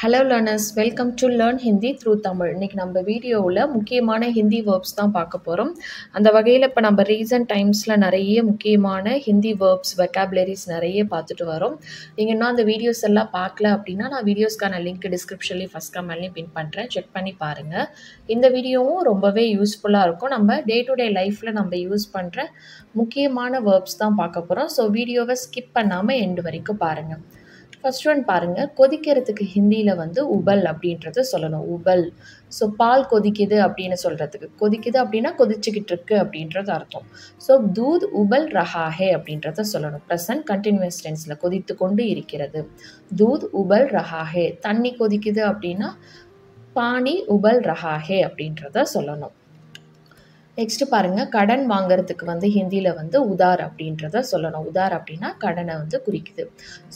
Hello learners, welcome to learn Hindi through Tamil. இன்றைக்கி நம்ம வீடியோவில் முக்கியமான ஹிந்தி வேர்ப்ஸ் தான் பார்க்க போகிறோம். அந்த வகையில் இப்போ நம்ம ரீசன்ட் டைம்ஸில் நிறைய முக்கியமான ஹிந்தி வேர்ப்ஸ் வெக்காபுலரிஸ் நிறைய பார்த்துட்டு வரோம். நீங்கள் இன்னும் அந்த வீடியோஸ் எல்லாம் பார்க்கல அப்படின்னா நான் வீடியோஸ்க்கான லிங்க் டிஸ்கிரிப்ஷன்லேயும் ஃபஸ்ட் கமெண்ட்லேயும் பின் பண்ணுறேன், செக் பண்ணி பாருங்கள். இந்த வீடியோவும் ரொம்பவே யூஸ்ஃபுல்லாக இருக்கும். நம்ம டே டு டே லைஃப்பில் நம்ம யூஸ் பண்ணுற முக்கியமான வேர்ப்ஸ் தான் பார்க்க போகிறோம். ஸோ வீடியோவை ஸ்கிப் பண்ணாமல் எண்டு வரைக்கும் பாருங்கள். ஃபர்ஸ்ட் ஒன் பாருங்கள், கொதிக்கிறதுக்கு ஹிந்தியில் வந்து உபல் அப்படின்றத சொல்லணும். உபல். ஸோ பால் கொதிக்குது அப்படின்னு சொல்கிறதுக்கு, கொதிக்குது அப்படின்னா கொதிச்சுக்கிட்டு இருக்கு அப்படின்றது அர்த்தம். ஸோ தூத் உபல் ரஹாஹே அப்படின்றத சொல்லணும். ப்ரெசன்ட் கண்டினியூஸ் டென்ஸில் கொதித்து கொண்டு இருக்கிறது. தூத் உபல் ரஹாஹே. தண்ணி கொதிக்குது அப்படின்னா பானி உபல் ரஹாஹே அப்படின்றத சொல்லணும். நெக்ஸ்ட்டு பாருங்கள், கடன் வாங்கிறதுக்கு வந்து ஹிந்தியில் வந்து உதார் அப்படின்றத சொல்லணும். உதார் அப்படின்னா கடனை வந்து குறிக்குது.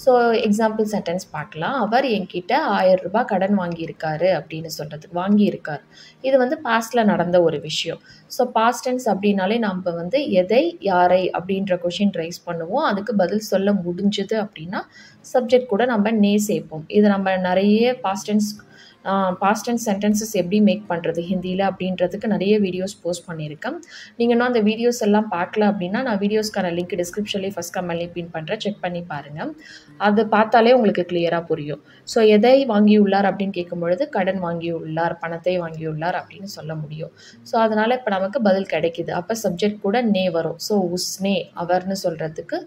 ஸோ எக்ஸாம்பிள் சென்டென்ஸ் பார்க்கலாம். அவர் என்கிட்ட 1000 ரூபாய் கடன் வாங்கியிருக்காரு அப்படின்னு சொல்கிறதுக்கு, வாங்கியிருக்கார். இது வந்து பாஸ்டில் நடந்த ஒரு விஷயம். ஸோ பாஸ்ட் டென்ஸ் அப்படின்னாலே நம்ம வந்து எதை யாரை அப்படின்ற கொஷின் ரைஸ் பண்ணுவோம். அதுக்கு பதில் சொல்ல முடிஞ்சுது அப்படின்னா சப்ஜெக்ட் கூட நம்ம நே சேர்ப்போம். இது நம்ம நிறைய பாஸ்ட் டென்ஸ் சென்டென்சஸ் எப்படி மேக் பண்ணுறது ஹிந்தியில் அப்படின்றதுக்கு நிறைய வீடியோஸ் போஸ்ட் பண்ணியிருக்கேன். நீங்கள் இன்னும் அந்த வீடியோஸ் எல்லாம் பார்க்கல அப்படின்னா நான் வீடியோஸ்க்கான லிங்க் டிஸ்கிரிப்ஷன்லேயே ஃபஸ்ட் கமெண்ட்லேயும் பின் பண்ணுறேன், செக் பண்ணி பாருங்கள். அது பார்த்தாலே உங்களுக்கு கிளியராக புரியும். ஸோ எதை வாங்கியுள்ளார் அப்படின்னு கேட்கும்பொழுது கடன் வாங்கியுள்ளார், பணத்தை வாங்கியுள்ளார் அப்படின்னு சொல்ல முடியும். ஸோ அதனால் இப்போ நமக்கு பதில் கிடைக்கிது. அப்போ சப்ஜெக்ட் கூட நே வரும். ஸோ உஸ்னே, அவர்னு சொல்கிறதுக்கு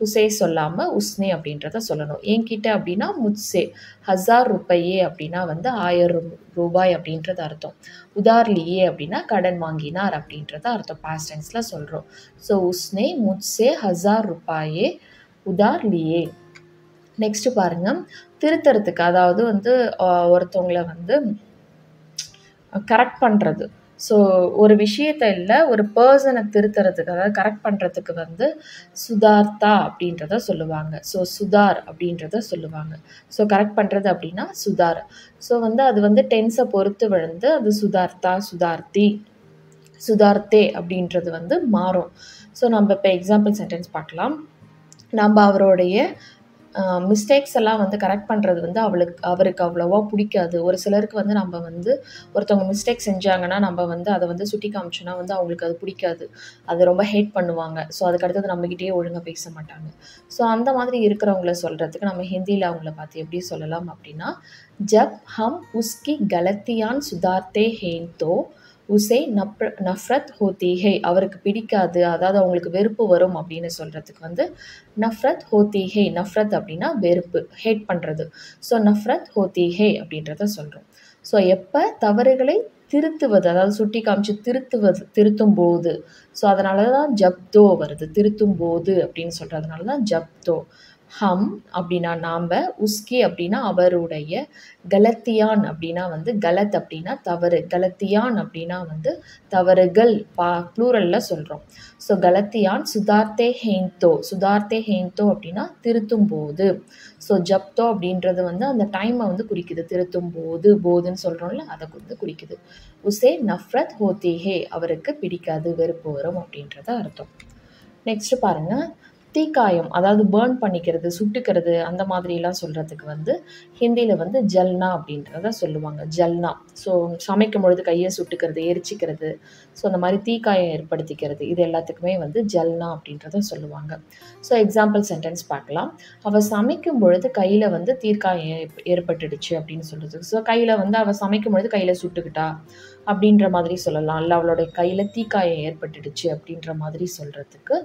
உசே சொல்லாமல் உஸ்னே அப்படின்றத சொல்லணும். என்கிட்ட அப்படின்னா முத்சே. 1000 ரூபாயே அப்படின்னா வந்து 1000 ரூபாய் அப்படின்றது அர்த்தம். உதார் லியே அப்படின்னா கடன் வாங்கினார் அப்படின்றத அர்த்தம். பாஸ்ட் டென்ஸில் சொல்கிறோம். ஸோ உஸ்னே முத்சே 1000 ரூபாயே உதார் லியே. நெக்ஸ்ட்டு பாருங்கள், திருத்தறதுக்கு, அதாவது வந்து ஒருத்தவங்களை வந்து கரெக்ட் பண்ணுறது. ஸோ ஒரு விஷயத்தை இல்லை, ஒரு பர்சனை திருத்துறதுக்கு, அதாவது கரெக்ட் பண்ணுறதுக்கு வந்து சுதார்த்தா அப்படின்றத சொல்லுவாங்க. ஸோ சுதார் அப்படின்றத சொல்லுவாங்க. ஸோ கரெக்ட் பண்ணுறது அப்படின்னா சுதார். ஸோ வந்து அது வந்து டென்ஸை பொறுத்து விழுந்து அது சுதார்த்தா, சுதார்த்தி, சுதார்த்தே அப்படின்றது வந்து மாறும். ஸோ நம்ம இப்போ எக்ஸாம்பிள் சென்டென்ஸ் பார்க்கலாம். நம்ம அவருடைய மிஸ்டேக்ஸ் எல்லாம் வந்து கரெக்ட் பண்ணுறது வந்து அவருக்கு அவ்வளோவா பிடிக்காது. ஒரு சிலருக்கு வந்து நம்ம வந்து ஒருத்தவங்க மிஸ்டேக் செஞ்சாங்கன்னா நம்ம வந்து அதை வந்து சுட்டி காமிச்சோன்னா வந்து அவங்களுக்கு அது பிடிக்காது. அது ரொம்ப ஹேட் பண்ணுவாங்க. ஸோ அதுக்கடுத்தது நம்மகிட்டயே ஒழுங்காக பேச மாட்டாங்க. ஸோ அந்த மாதிரி இருக்கிறவங்கள சொல்கிறதுக்கு நம்ம ஹிந்தியில் அவங்கள பார்த்து எப்படி சொல்லலாம் அப்படின்னா, ஜப் ஹம் உஸ்கி கலத்தியான் சுதார்த்தே ஹேன் தோ உசே நஃப்ரத் ஹோத்தி ஹே. அவருக்கு பிடிக்காது, அதாவது அவங்களுக்கு வெறுப்பு வரும் அப்படின்னு சொல்கிறதுக்கு வந்து நஃப்ரத் ஹோத்தி ஹே. நஃப்ரத் அப்படின்னா வெறுப்பு, ஹேட் பண்ணுறது. ஸோ நஃப்ரத் ஹோத்தி ஹே அப்படின்றத சொல்கிறோம். ஸோ எப்போ தவறுகளை திருத்துவது, அதாவது சுட்டி காமிச்சு திருத்தும் போது, ஸோ அதனால தான் ஜப்தோ வருது. திருத்தும் போது அப்படின்னு சொல்கிறதுனால தான் ஜப்தோ. ஹம் அப்படின்னா நாம், உஸ்கி அப்படின்னா அவருடைய, கலத்தியான் அப்படின்னா வந்து கலத் அப்படின்னா தவறு, கலத்தியான் அப்படின்னா வந்து தவறுகள், ப்ளூரலில் சொல்கிறோம். ஸோ கலத்தியான் சுதார்த்தே ஹேந்தோ. சுதார்த்தே ஹேந்தோ அப்படின்னா திருத்தும் போது. ஸோ ஜப்தோ அப்படின்றது வந்து அந்த டைமை வந்து குறிக்குது. திருத்தும் போது, போதுன்னு சொல்கிறோம்ல, அதை வந்து குறிக்குது. உசே நஃப்ரத் ஹோத்தி ஹே. அவருக்கு பிடிக்காது, வெறுப்பு வரும் அப்படின்றத அர்த்தம். நெக்ஸ்ட்டு பாருங்கள், தீக்காயம், அதாவது பேர்ன் பண்ணிக்கிறது, சுட்டுக்கிறது, அந்த மாதிரிலாம் சொல்கிறதுக்கு வந்து ஹிந்தியில் வந்து ஜல்னா அப்படின்றத சொல்லுவாங்க. ஜல்னா. ஸோ சமைக்கும் பொழுது கையை சுட்டுக்கிறது, எரிச்சிக்கிறது, ஸோ அந்த மாதிரி தீக்காயம் ஏற்படுத்திக்கிறது, இது எல்லாத்துக்குமே வந்து ஜல்னா அப்படின்றத சொல்லுவாங்க. ஸோ எக்ஸாம்பிள் சென்டென்ஸ் பார்க்கலாம். அவள் சமைக்கும் பொழுது கையில் வந்து தீக்காயம் ஏற்பட்டுடுச்சு அப்படின்னு சொல்கிறது. ஸோ கையில் வந்து அவள் சமைக்கும் பொழுது கையில் சுட்டுக்கிட்டா அப்படின்ற மாதிரி சொல்லலாம். இல்லை அவளுடைய கையில் தீக்காயம் ஏற்பட்டுடுச்சு அப்படின்ற மாதிரி சொல்கிறதுக்கு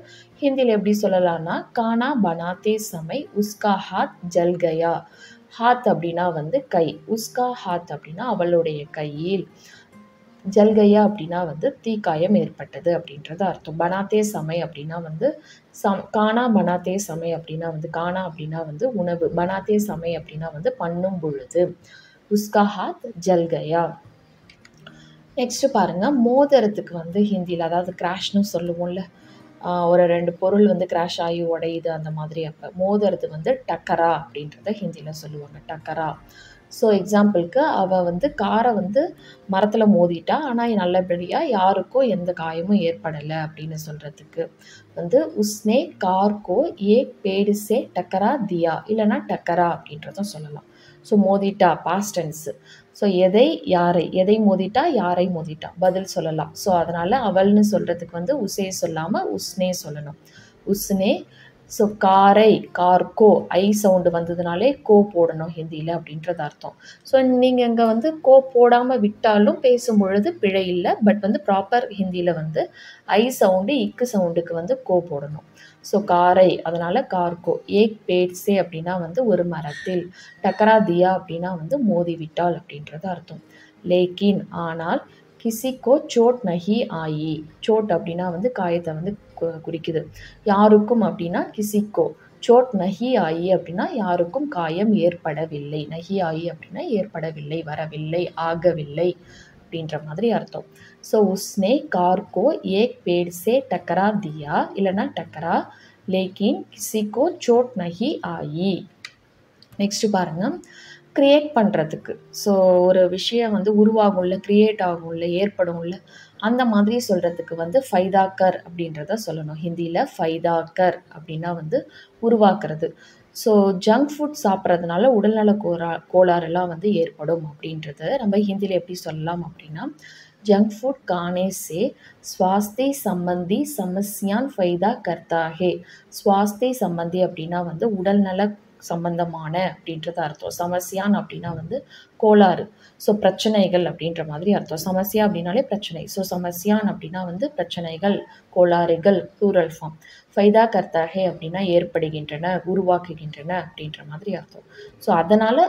ஹிந்தியில் எப்படி சொல்லலாம்னா, கானா பனாத்தே சமை உஸ்கா ஹாத் ஜல் கயா. ஹாத் அப்படின்னா வந்து கை, உஸ்கா ஹாத் அப்படின்னா அவளுடைய கையில், ஜல்கையா அப்படின்னா வந்து தீக்காயம் ஏற்பட்டது அப்படின்றது அர்த்தம். பனாத்தே சமை அப்படின்னா வந்து கானா பனாத்தே சமை அப்படின்னா வந்து, கானா அப்படின்னா வந்து உணவு, பனாத்தே சமை அப்படின்னா வந்து பண்ணும் பொழுது, உஸ்கா ஹாத் ஜல்கையா. நெக்ஸ்ட்டு பாருங்கள், மோதிரத்துக்கு வந்து ஹிந்தியில், அதாவது கிராஷ்னு சொல்லுவோம்ல, ஒரு 2 பொருள் வந்து கிராஷ் ஆகி உடையுது அந்த மாதிரி, அப்போ மோதிரத்து வந்து டக்கரா அப்படின்றத ஹிந்தியில் சொல்லுவாங்க. டக்கரா. ஸோ எக்ஸாம்பிளுக்கு அவள் வந்து காரை வந்து மரத்தில் மோதிட்டா, ஆனால் நல்லபடியாக யாருக்கும் எந்த காயமும் ஏற்படலை அப்படின்னு சொல்கிறதுக்கு வந்து உஸ்னே கார்கோ ஏ பேடு சே டக்கரா தியா, இல்லைனா டக்கரா அப்படின்றத சொல்லலாம். ஸோ மோதிட்டா பாஸ்ட் டென்ஸ். ஸோ எதை மோதிட்டா யாரை மோதிட்டா பதில் சொல்லலாம். ஸோ அதனால் அவள்னு சொல்கிறதுக்கு வந்து உசே சொல்லாமல் உஸ்னே சொல்லணும். உஸ்னே. ஸோ கார்கோ ஐ சவுண்டு வந்ததுனாலே கோ போடணும் ஹிந்தியில் அப்படின்றது அர்த்தம். ஸோ நீங்கள் இங்கே வந்து கோ போடாமல் விட்டாலும் பேசும்பொழுது பிழை இல்லை. பட் வந்து ப்ராப்பர் ஹிந்தியில் வந்து ஐ சவுண்டு இக்கு சவுண்டுக்கு வந்து கோ போடணும். ஸோ அதனால் கார்கோ. ஏக் பேட் சே அப்படின்னா வந்து ஒரு மரத்தில். டக்கரா தியா அப்படின்னா வந்து மோதிவிட்டாள் அப்படின்றது அர்த்தம். லேக்கின் ஆனால், கிசிக்கோ சோட் நஹி ஆயி. சோட் அப்படின்னா வந்து காயத்தை வந்து குறிக்குது. யாருக்கும் அப்படின்னா கிசிக்கோ. சோட் நஹி ஆயி அப்படின்னா யாருக்கும் காயம் ஏற்படவில்லை. நஹி ஆயி அப்படின்னா ஏற்படவில்லை, வரவில்லை, ஆகவில்லை அப்படின்ற மாதிரி அர்த்தம். ஸோ உஸ்னே கார்கோ ஏக் பேட் சே டக்கரா தியா, இல்லைன்னா டக்கரா, லேக்கின் கிசிக்கோ சோட் நஹி ஆயி. நெக்ஸ்ட் பாருங்க, கிரியேட் பண்ணுறதுக்கு. ஸோ ஒரு விஷயம் வந்து உருவாகும்ல, கிரியேட் ஆகும்ல, ஏற்படும்ல, அந்த மாதிரி சொல்கிறதுக்கு வந்து ஃபைதாக்கர் அப்படின்றத சொல்லணும். ஹிந்தியில் ஃபைதாக்கர் அப்படின்னா வந்து உருவாக்குறது. ஸோ ஜங்க் ஃபுட் சாப்பிட்றதுனால உடல்நல கோளாறுலாம் வந்து ஏற்படும் அப்படின்றத நம்ம ஹிந்தியில் எப்படி சொல்லலாம் அப்படின்னா, ஜங்க் ஃபுட் கானே சே ஸ்வாஸ்தி சம்பந்தி சமஸ்யான் ஃபைதா கர்த்தா ஹே. ஸ்வாஸ்தி சம்பந்தி அப்படின்னா வந்து உடல்நல சம்பந்தமான அப்படின்றது அர்த்தம். சமஸ்யான் அப்படின்னா வந்து கோளாறு. ஸோ பிரச்சனைகள் அப்படின்ற மாதிரி அர்த்தம். சமஸ்யா அப்படின்னாலே பிரச்சனை. ஸோ சமஸ்யான் அப்படின்னா வந்து பிரச்சனைகள், கோளாறுகள், ப்ளூரல் ஃபார்ம். ஃபைதா கர்த்தாஹே அப்படின்னா ஏற்படுகின்றன, உருவாக்குகின்றன அப்படின்ற மாதிரி அர்த்தம். ஸோ அதனால்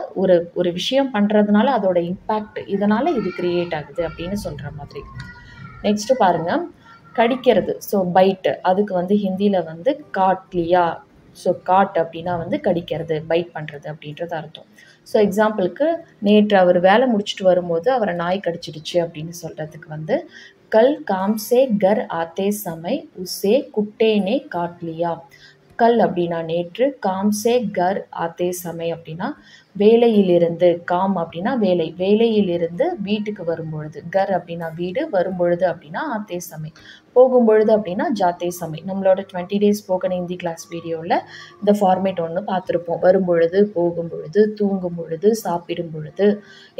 ஒரு விஷயம் பண்ணுறதுனால அதோட இம்பேக்ட், இதனால் இது கிரியேட் ஆகுது அப்படின்னு சொல்கிற மாதிரி. நெக்ஸ்ட்டு பாருங்கள், கடிக்கிறது. So byte. அதுக்கு வந்து ஹிந்தியில் வந்து காட்லியா. ஸோ காட் அப்படின்னா வந்து கடிக்கிறது, பைட் பண்ணுறது அப்படின்றது அர்த்தம். ஸோ எக்ஸாம்பிளுக்கு, நேற்று அவர் வேலை முடிச்சுட்டு வரும்போது அவரை நாய் கடிச்சிடுச்சு அப்படின்னு சொல்கிறதுக்கு வந்து கல் காம் சே கர் ஆத்தே சமை உசே குட்டேனே காட்லியா. கல் அப்படின்னா நேற்று, காம் சே கர் ஆத்தே சமை அப்படின்னா வேலையிலிருந்து, காம் அப்படின்னா வேலை, வேலையிலிருந்து வீட்டுக்கு வரும்பொழுது, கர் அப்படின்னா வீடு, வரும்பொழுது அப்படின்னா ஆத்தே சமை, போகும்பொழுது அப்படின்னா ஜாத்தே சமை. நம்மளோட 20 days ஸ்போக்கன் ஹிந்தி கிளாஸ் வீடியோவில் இந்த ஃபார்மேட் ஒன்று பார்த்துருப்போம். வரும்பொழுது, போகும்பொழுது, தூங்கும் பொழுது, சாப்பிடும் பொழுது,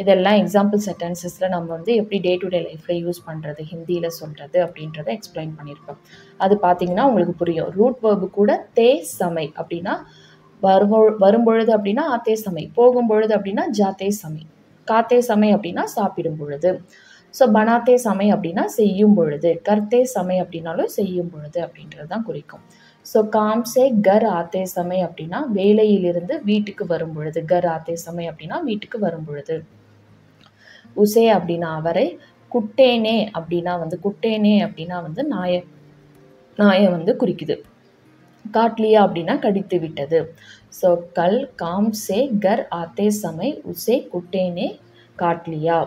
இதெல்லாம் எக்ஸாம்பிள் சென்டென்சஸில் நம்ம வந்து எப்படி டே டு டே லைஃப்பில் யூஸ் பண்ணுறது, ஹிந்தியில் சொல்கிறது அப்படின்றத எக்ஸ்பிளைன் பண்ணியிருப்போம். அது பார்த்தீங்கன்னா உங்களுக்கு புரியும். ரூட் வேர்பு கூட தே சமை அப்படின்னா வரும்பொழுது அப்படின்னா ஆத்தே சமை, போகும்பொழுது அப்படின்னா ஜாத்தே சமை, காத்தே சமை அப்படின்னா சாப்பிடும் பொழுது. ஸோ பனாத்தே சமை அப்படின்னா செய்யும் பொழுது, கர்த்தே சமை அப்படின்னாலும் செய்யும் பொழுது அப்படின்றது தான் குறிக்கும். ஸோ காம் சே கர் ஆத்தே சமை அப்படின்னா வேலையிலிருந்து வீட்டுக்கு வரும் பொழுது, கர் ஆத்தே சமை அப்படின்னா வீட்டுக்கு வரும் பொழுது. உசே அப்படின்னா அவரை, குட்டேனே அப்படின்னா வந்து நாயை வந்து குறிக்குது. காட்லியா அப்படின்னா கடித்து விட்டது. ஸோ கல் காம் சே கர் ஆத்தே சமை உசே குட்டேனே காட்லியா.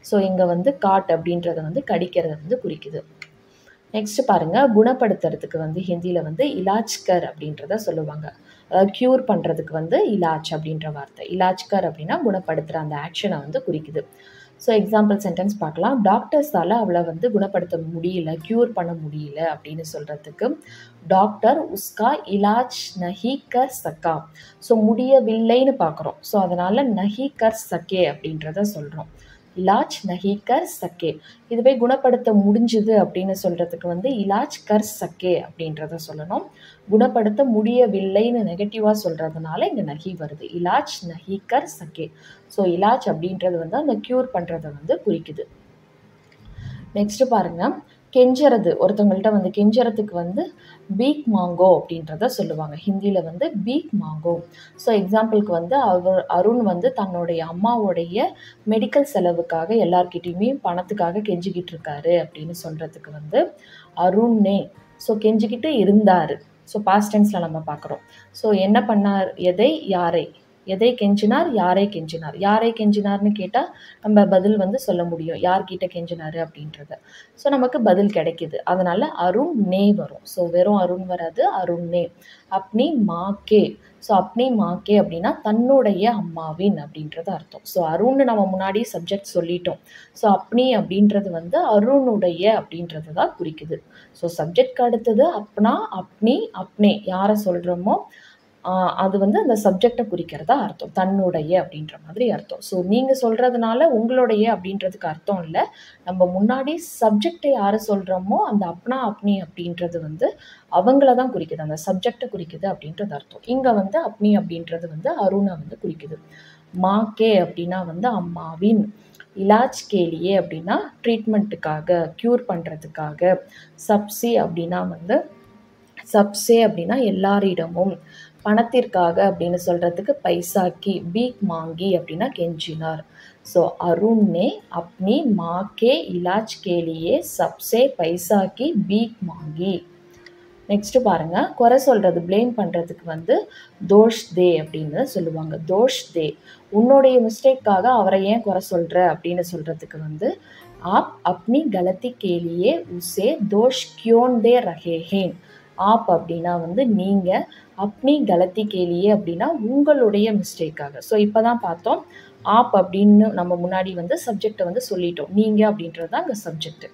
ஸோ இங்கே வந்து காட் அப்படின்றத வந்து கடிக்கிறத வந்து குறிக்குது. நெக்ஸ்ட் பாருங்கள், குணப்படுத்துறதுக்கு வந்து ஹிந்தியில் வந்து இலாஜ்கர் அப்படின்றத சொல்லுவாங்க. அதாவது க்யூர் பண்ணுறதுக்கு வந்து இலாஜ் அப்படின்ற வார்த்தை. இலாஜ்கர் அப்படின்னா குணப்படுத்துகிற அந்த ஆக்ஷனை வந்து குறிக்குது. ஸோ எக்ஸாம்பிள் சென்டென்ஸ் பார்க்கலாம். டாக்டர்ஸால் அவளை வந்து குணப்படுத்த முடியல, க்யூர் பண்ண முடியல அப்படின்னு சொல்கிறதுக்கு டாக்டர் உஸ்கா இலாஜ் நஹி கர் சக்கா. ஸோ முடியவில்லைன்னு பார்க்குறோம். ஸோ அதனால் நஹி கர் சக்கே அப்படின்றத சொல்கிறோம். இலாஜ் நஹி கர் சக்கே. இதுவே குணப்படுத்த முடிஞ்சுது அப்படின்னு சொல்கிறதுக்கு வந்து இலாஜ் கர் சக்கே அப்படின்றத சொல்லணும். குணப்படுத்த முடியவில்லைன்னு நெகட்டிவாக சொல்கிறதுனால இங்கே நஹி வருது. இலாஜ் நஹி கர் சக்கே. ஸோ இலாஜ் அப்படின்றது வந்து அந்த க்யூர் பண்ணுறதை வந்து குறிக்குது. நெக்ஸ்ட்டு பாருங்கள், கெஞ்சறது. ஒருத்தவங்கள்ட்ட வந்து கெஞ்சறதுக்கு வந்து பீக் மாங்கோ அப்படின்றத சொல்லுவாங்க. ஹிந்தியில் வந்து பீக் மாங்கோ. ஸோ எக்ஸாம்பிளுக்கு வந்து அருண் வந்து தன்னுடைய அம்மாவுடைய மெடிக்கல் செலவுக்காக எல்லார்கிட்டையுமே பணத்துக்காக கெஞ்சிக்கிட்டு இருக்காரு அப்படின்னு சொல்கிறதுக்கு வந்து அருணே. ஸோ கெஞ்சிக்கிட்டு இருந்தார். ஸோ பாஸ்ட் டென்ஸில் நம்ம பார்க்குறோம். ஸோ என்ன பண்ணார், எதை கெஞ்சினார், யாரை கெஞ்சினார். யாரை கெஞ்சினார்னு கேட்டால் நம்ம பதில் வந்து சொல்ல முடியும், யார்கிட்ட கெஞ்சினார் அப்படின்றத. ஸோ நமக்கு பதில் கிடைக்கிது. அதனால் அருண் நே வரும். ஸோ வெறும் அருண் வராது, அருண் நே. அப்னி மாக்கே. ஸோ அப்னி மாக்கே அப்படின்னா தன்னுடைய அம்மாவின் அப்படின்றது அர்த்தம். ஸோ அருண் நம்ம முன்னாடி சப்ஜெக்ட் சொல்லிட்டோம். ஸோ அப்னி அப்படின்றது வந்து அருணுடைய அப்படின்றது தான் குறிக்குது. ஸோ சப்ஜெக்ட்க்கு அடுத்தது அப்னா, அப்னி, அப்னே யாரை சொல்கிறோமோ அது வந்து அந்த சப்ஜெக்டை குறிக்கிறதா அர்த்தம். தன்னுடைய அப்படின்ற மாதிரி அர்த்தம். ஸோ நீங்கள் சொல்கிறதுனால உங்களுடைய அப்படின்றதுக்கு அர்த்தம் இல்லை. நம்ம முன்னாடி சப்ஜெக்டை யார் சொல்கிறோமோ அந்த அப்னா அப்னி அப்படின்றது வந்து அவங்கள தான் குறிக்குது, அந்த சப்ஜெக்டை குறிக்குது அப்படின்றது அர்த்தம். இங்கே வந்து அப்னி அப்படின்றது வந்து அருணை வந்து குறிக்குது. மாக்கே அப்படின்னா வந்து அம்மாவின், இலாஜ் கேலியே அப்படின்னா ட்ரீட்மெண்ட்டுக்காக, க்யூர் பண்ணுறதுக்காக, சப்சி அப்படின்னா வந்து சப்சே அப்படின்னா எல்லாரிடமும், பணத்திற்காக அப்படின்னு சொல்கிறதுக்கு பைசாக்கி, பீக் மாங்கி அப்படின்னா கெஞ்சினார். ஸோ அருண் ने अपनी माँ के इलाज के लिए सबसे पैसा की भीख मांगी. நெக்ஸ்ட் பாருங்க, குறை சொல்றது ப்ளேம் பண்ணுறதுக்கு வந்து தோஷ் தே அப்படின்னு சொல்லுவாங்க. தோஷ் தே, உன்னுடைய மிஸ்டேக்காக அவரை ஏன் குறை சொல்கிற அப்படின்னு சொல்கிறதுக்கு வந்து ஆப் அப்னி கலத்தி கேலியே உசே தோஷ் கியோன் தே ரஹேஹேன். ஆப் அப்படின்னா வந்து நீங்கள், அப்னி கலத்தி கேலியே அப்படின்னா உங்களுடைய மிஸ்டேக்காக. ஸோ இப்போ தான் பார்த்தோம், ஆப் அப்படின்னு நம்ம முன்னாடி வந்து சப்ஜெக்டை வந்து சொல்லிட்டோம். நீங்கள் அப்படின்றது தான் அங்கே சப்ஜெக்ட்.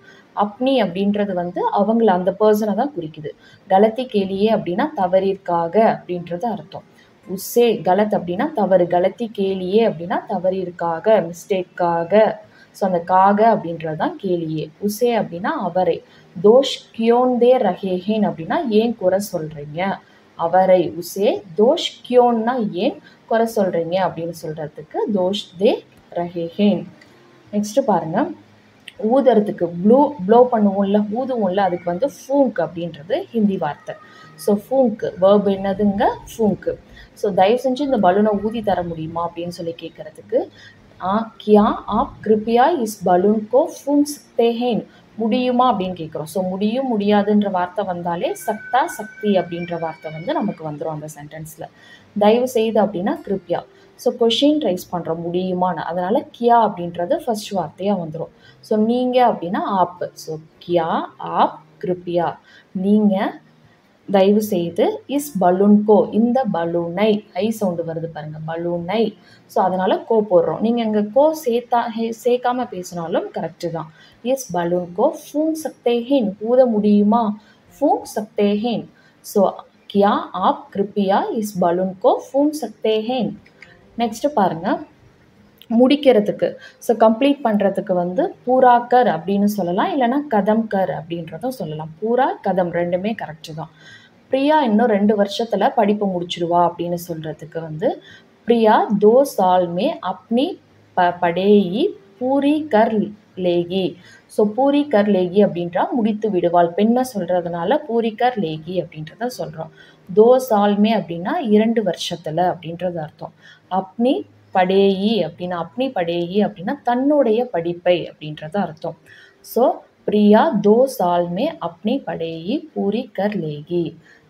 அப்னி அப்படின்றது வந்து அவங்கள, அந்த பர்சனை தான் குறிக்குது. கலத்தி கேலியே அப்படின்னா தவறிற்காக அப்படின்றது அர்த்தம். உஸ்ஸே கலத் அப்படின்னா தவறு, கலத்தி கேலியே அப்படின்னா தவறிற்காக, மிஸ்டேக்காக. ஸோ அந்த காக அப்படின்றது தான் கேலியே. உசே அப்படின்னா அவரை. தோஷ் கியோன்தே ரஹேஹேன் அப்படின்னா ஏன் குறை சொல்கிறீங்க அவரை. உசே தோஷ் கியோன்னா ஏன் குறை சொல்கிறீங்க அப்படின்னு சொல்கிறதுக்கு தோஷ் தே ரஹேஹேன். நெக்ஸ்ட்டு பாருங்கள், ஊதுறதுக்கு ப்ளோ பண்ணுவோம்ல, ஊதுவோம்ல, அதுக்கு வந்து ஃபூங்க் அப்படின்றது ஹிந்தி வார்த்தை. ஸோ ஃபூங்க் வேர்ப் என்னதுங்க, ஃபூங்க். ஸோ தயவு செஞ்சு இந்த பலூனை ஊதி தர முடியுமா அப்படின்னு சொல்லி கேட்குறதுக்கு கியா ஆப் கிருப்பியா இஸ் பலூன் கோ ஃபூங் சக்தே ஹேன். முடியுமா அப்படின்னு கேட்குறோம். ஸோ முடியும் முடியாதுன்ற வார்த்தை வந்தாலே சக்தா சக்தி அப்படின்ற வார்த்தை வந்து நமக்கு வந்துடும் அந்த சென்டென்ஸில். தயவு செய்து அப்படின்னா கிருப்பியா. ஸோ கொஷின் ரைஸ் பண்ணுறோம் முடியுமான்னு, அதனால் கியா அப்படின்றது ஃபர்ஸ்ட் வார்த்தையாக வந்துடும். ஸோ நீங்கள் அப்படின்னா ஆப். ஸோ கியா ஆப் கிருப்பியா, நீங்கள் தயவு செய்து இஸ் பலூன்கோ, இந்த பலூனை, ஐ சவுண்டு வருது பாருங்கள், பலூனை. ஸோ அதனால் கோ போடுறோம். நீங்கள் இங்கே கோ சேர்க்காம பேசினாலும் கரெக்டு தான். இஸ் பலூன்கோ ஃபூங் சக்தேஹேன், ஊத முடியுமா, ஃபூங் சக்தேஹேன். ஸோ கியா ஆப் கிருப்பியா இஸ் பலூன்கோ ஃபூங் சக்தேஹேன். நெக்ஸ்ட்டு பாருங்கள், முடிக்கிறதுக்கு, ஸோ கம்ப்ளீட் பண்ணுறதுக்கு வந்து பூராக்கர் அப்படின்னு சொல்லலாம், இல்லைனா கதம்கர் அப்படின்றதும் சொல்லலாம். பூரா கதம் ரெண்டுமே கரெக்டு தான். பிரியா இன்னும் 2 வருஷத்தில் படிப்பு முடிச்சிடுவா அப்படின்னு சொல்கிறதுக்கு வந்து பிரியா 2 साल में अपनी पढ़ाई पूरी कर लेगी. ஸோ பூரி கர் லேகி அப்படின்றா முடித்து விடுவாள். பெண்ணை சொல்கிறதுனால பூரி கர் லேகி அப்படின்றத சொல்கிறோம். 2 साल में அப்படின்னா 2 வருஷத்தில் அப்படின்றது அர்த்தம். அப்னி படேயி அப்படின்னா, அப்னி படேயி அப்படின்னா தன்னுடைய படிப்பை அப்படின்றது அர்த்தம். ஸோ பிரியா 2 साल में अपनी पढ़ाई पूरी कर लेगी.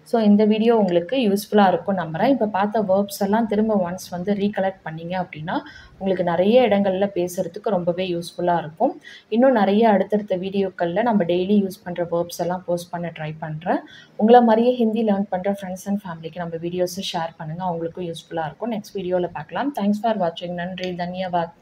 ஸோ இந்த வீடியோ உங்களுக்கு யூஸ்ஃபுல்லாக இருக்கும் நம்புகிறேன். இப்போ பார்த்த வேர்ப்ஸ் எல்லாம் திரும்ப ஒன்ஸ் வந்து ரீகலெக்ட் பண்ணிங்க அப்படின்னா உங்களுக்கு நிறைய இடங்களில் பேசுகிறதுக்கு ரொம்பவே யூஸ்ஃபுல்லாக இருக்கும். இன்னும் நிறைய அடுத்தடுத்த வீடியோக்களில் நம்ம டெய்லி யூஸ் பண்ணுற வேர்ப்ஸ் எல்லாம் போஸ்ட் பண்ண ட்ரை பண்ணுறேன். உங்களை மாதிரியே ஹிந்தி லேர்ன் பண்ணுற ஃப்ரெண்ட்ஸ் அண்ட் ஃபேமிலிக்கு நம்ம வீடியோஸை ஷேர் பண்ணுங்கள், அவங்களுக்கும் யூஸ்ஃபுல்லாக இருக்கும். நெக்ஸ்ட் வீடியோவில் பார்க்கலாம். தேங்க்ஸ் ஃபார் வாட்சிங். நன்றி, தன்யவாத்.